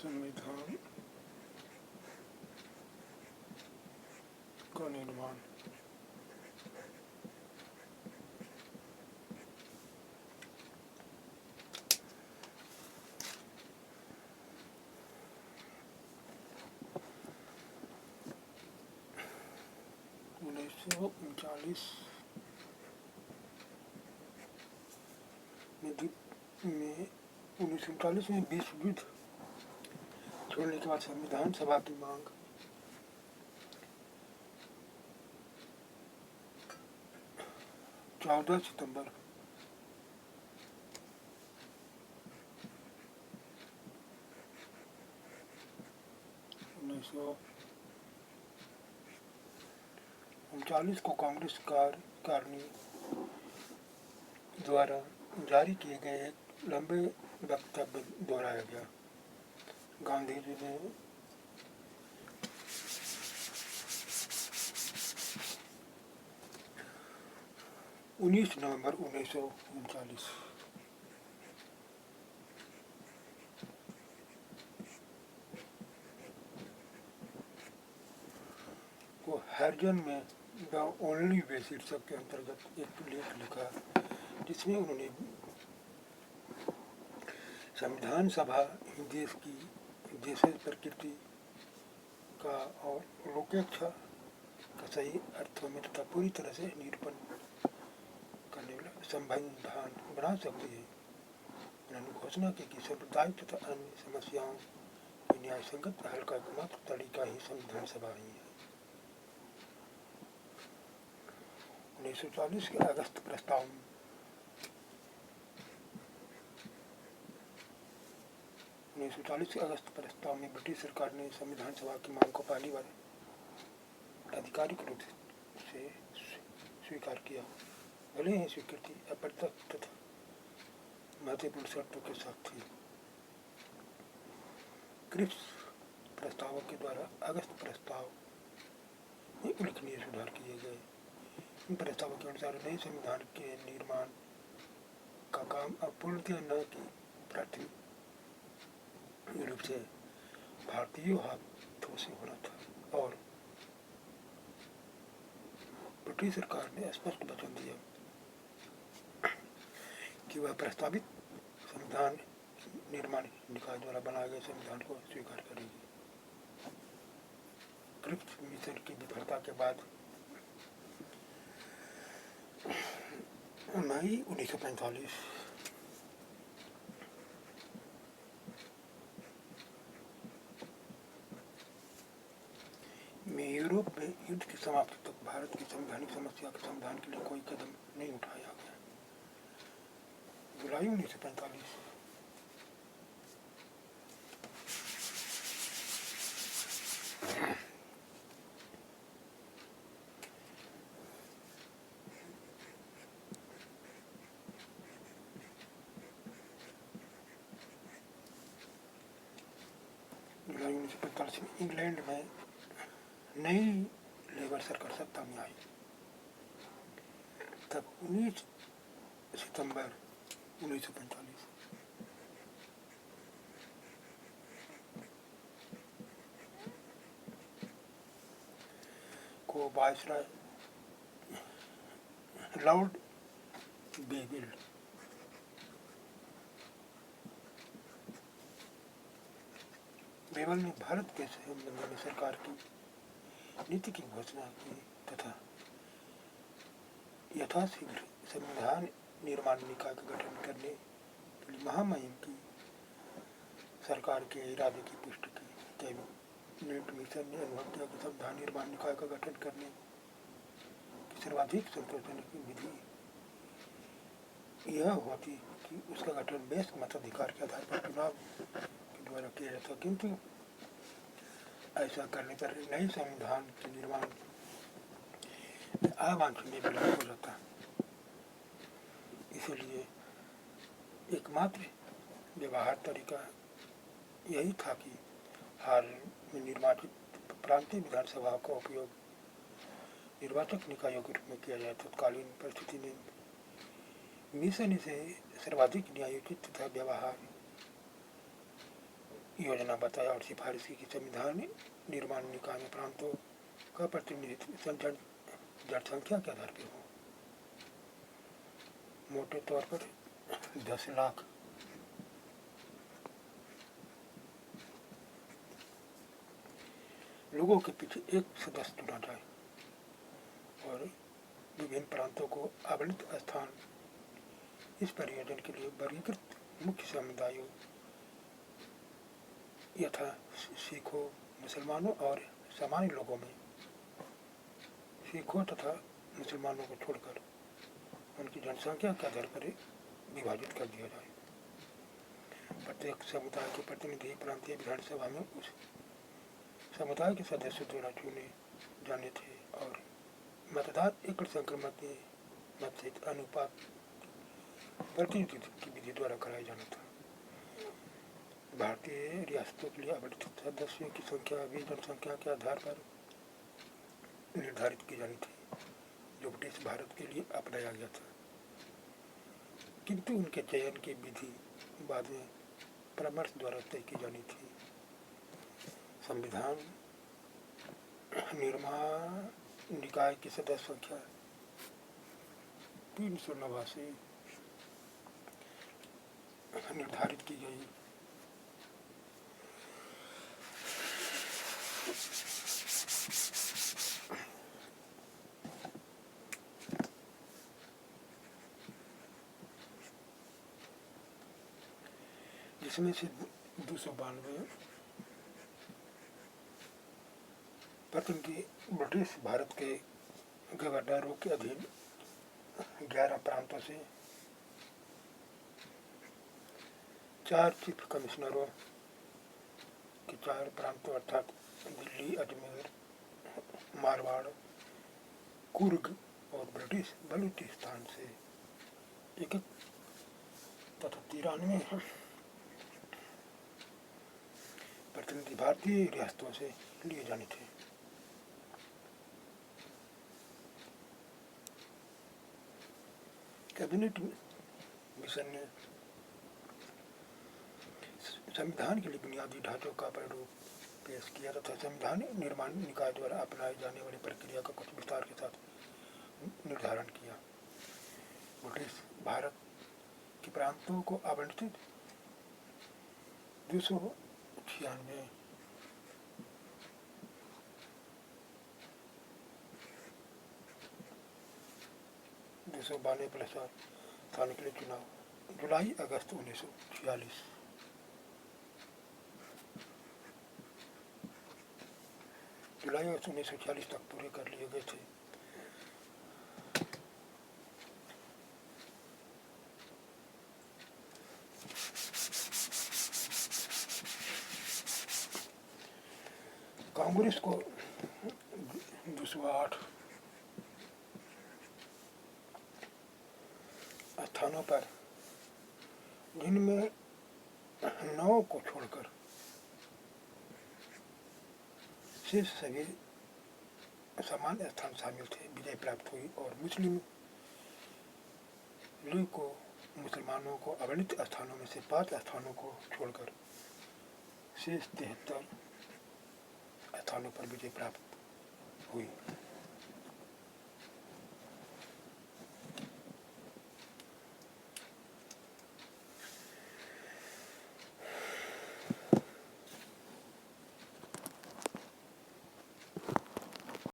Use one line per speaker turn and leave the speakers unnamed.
संविधान का निर्माण। उन्नीस सौ उनचालीस में विश्व युद्ध छोड़ने के बाद संविधान सभा की मांग 14 सितंबर 1939 को कांग्रेस कार्यकारिणी द्वारा जारी किए गए एक लंबे वक्तव्य दोहराया गया। गांधी जी ने 19 नवंबर 1939 को हरिजन में द ओनली वे शीर्षक के अंतर्गत एक लेख लिखा, जिसमें उन्होंने संविधान सभा देश की देशज प्रकृति का और लोकेच्छा का सही अर्थों में तथा पूरी तरह से निरूपण करने वाला संविधान बना सकती है। उन्होंने घोषणा की कि सांप्रदायिक तथा अन्य समस्याओं के न्याय संगत हल का एकमात्र तरीका ही संविधान सभा ही है। 1940 के अगस्त प्रस्ताव में ब्रिटिश सरकार ने संविधान सभा की मांग को पहली बार आधिकारिक रूप से स्वीकार किया, भले ही स्वीकृति अप्रत्यक्ष तथा महत्वपूर्ण शर्तों के साथ थी। क्रिप्स प्रस्तावक के द्वारा अगस्त प्रस्ताव में उल्लेखनीय सुधार किए गए। इन प्रस्तावों के अनुसार नए संविधान के निर्माण का काम अब पूर्णतः न कि प्राथमिक रूप से भारतीय हाथों से होना था, और ब्रिटिश सरकार ने स्पष्ट वचन दिया कि वह प्रस्तावित संविधान निर्माण निकाय द्वारा बनाए गए संविधान को स्वीकार करेगी। क्रिप्स मिशन की विफलता के बाद मई 1945 में यूरोप में युद्ध की समाप्ति तक भारत की संवैधानिक समस्या के समाधान के लिए कोई कदम नहीं उठाया गया। जुलाई 1945 में इंग्लैंड में नई लेबर सरकार सत्ता में आई। तब 19 सितंबर 1945 को वायसराय लॉर्ड बेवल ने भारत के संबंध में सरकार की नीति की घोषणा की तथा यथाशीघ्र संविधान निर्माण निकाय का गठन करने के लिए महामहिम की सरकार के इरादे की पुष्टि की। कैबिनेट मिशन ने अनुभव किया कि संविधान निर्माण निकाय का गठन करने की सर्वाधिक संतोषजनक विधि यह होती कि उसका गठन वयस्क मताधिकार के आधार पर चुनाव के द्वारा किया जाता, किंतु ऐसा करने पर नए संविधान के निर्माण अवांछनीय विलंब हो जाता। इसलिए एकमात्र व्यवहार तरीका यही था कि हाल में निर्वाचित प्रांतीय विधानसभा का उपयोग निर्वाचक निकायों के रूप में किया जाए। तत्कालीन परिस्थिति में मिशन से सर्वाधिक न्यायोचित तथा व्यवहार योजना बताया और सिफारिश की कि संविधान निर्माण निकाय में प्रांतों का प्रतिनिधित्व जनसंख्या के आधार पर हो। मोटे तौर पर 10 लाख लोगों के पीछे एक सदस्य चुना जाए और विभिन्न प्रांतों को आवंटित स्थान इस परियोजना के लिए वर्गीकृत मुख्य समुदायों यथा सिखों, मुसलमानों और सामान्य लोगों में सिखों तथा मुसलमानों को छोड़कर उनकी जनसंख्या के आधार पर विभाजित कर दिया जाए। प्रत्येक समुदाय के प्रतिनिधि प्रांतीय विधानसभा में उस समुदाय के सदस्यों द्वारा चुने जाने थे और मतदान एकड़ संक्रमण के मत सहित अनुपात प्रतिनिधित्व की विधि द्वारा कराया जाना था। भारतीय रियासतों के लिए आवंटित सदस्यों की संख्या भी जनसंख्या के आधार पर निर्धारित की जानी थी, जो ब्रिटिश भारत के लिए अपनाया गया था, किंतु उनके चयन की विधि बाद में परामर्श द्वारा तय की जानी थी। संविधान निर्माण निकाय की सदस्य संख्या 389 निर्धारित की गई। जिसमें से 292 प्रतिनिधि ब्रिटिश भारत के गवर्नरों के अधीन 11 प्रांतों से 4 चीफ कमिश्नरों के 4 प्रांतों अर्थात दिल्ली, अजमेर, मारवाड़, कुर्ग और ब्रिटिश बलूचिस्तान से एक तथा 93 प्रतिनिधि भारतीय रियासतों से लिए जाने थे। कैबिनेट मिशन ने संविधान के लिए बुनियादी ढांचों का प्रारूप पेश किया तथा संविधान निर्माण निकाय द्वारा अपनाई जाने वाली प्रक्रिया का कुछ विस्तार के साथ निर्धारण किया। ब्रिटिश भारत के प्रांतों को आवंटित 296 292 प्लस 4 स्थानों के लिए चुनाव जुलाई-अगस्त 1946 जुलाई-अगस्त 1946 तक पूरे कर लिए गए थे। कांग्रेस को 208 स्थानों पर, जिनमें 9 को छोड़कर शेष सभी समान स्थान शामिल थे, विजय प्राप्त हुई और मुस्लिम लीग को मुसलमानों को आवंटित स्थानों में से 5 स्थानों को छोड़कर शेष 73 स्थानों पर विजय प्राप्त हुई।